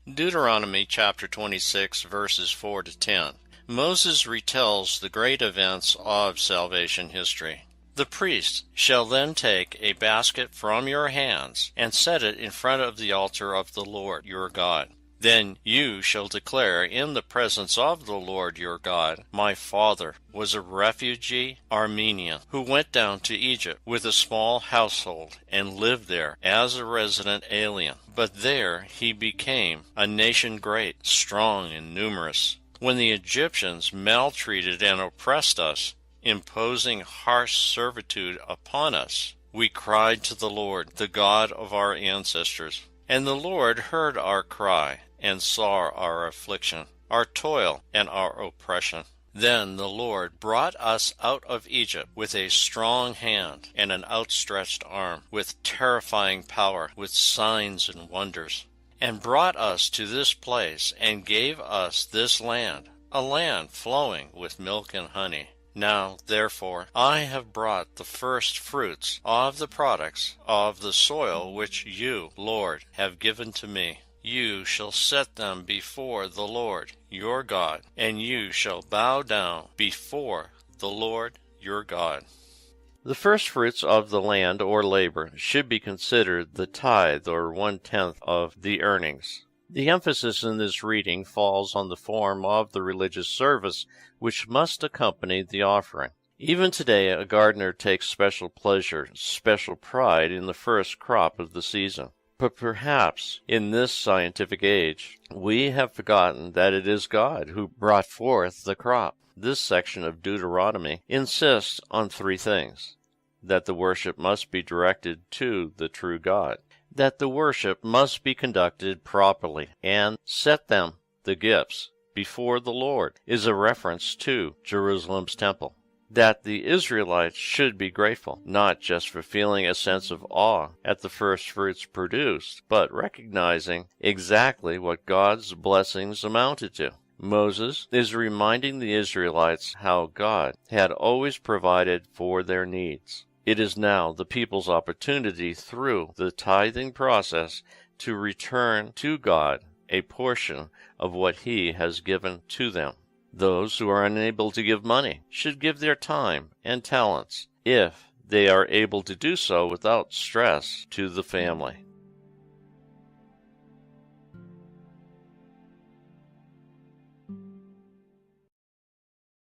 Deuteronomy chapter 26, verses 4 to 10. Moses retells the great events of salvation history. The priest shall then take a basket from your hands and set it in front of the altar of the Lord your God. Then you shall declare in the presence of the Lord your God, my father was a refugee Armenian who went down to Egypt with a small household and lived there as a resident alien. But there he became a nation great, strong, and numerous. When the Egyptians maltreated and oppressed us, imposing harsh servitude upon us, we cried to the Lord, the God of our ancestors. And the Lord heard our cry and saw our affliction, our toil, and our oppression. Then the Lord brought us out of Egypt with a strong hand and an outstretched arm, with terrifying power, with signs and wonders, and brought us to this place and gave us this land, a land flowing with milk and honey. Now, therefore, I have brought the first fruits of the products of the soil which you, Lord, have given to me. You shall set them before the Lord your God, and you shall bow down before the Lord your God. The first fruits of the land or labor should be considered the tithe or 1/10 of the earnings. The emphasis in this reading falls on the form of the religious service which must accompany the offering. Even today, a gardener takes special pleasure, special pride in the first crop of the season. But perhaps in this scientific age, we have forgotten that it is God who brought forth the crop. This section of Deuteronomy insists on three things: that the worship must be directed to the true God, that the worship must be conducted properly, and set them, the gifts, before the Lord is a reference to Jerusalem's temple. That the Israelites should be grateful, not just for feeling a sense of awe at the first fruits produced, but recognizing exactly what God's blessings amounted to. Moses is reminding the Israelites how God had always provided for their needs. It is now the people's opportunity through the tithing process to return to God a portion of what He has given to them. Those who are unable to give money should give their time and talents, if they are able to do so without stress to the family.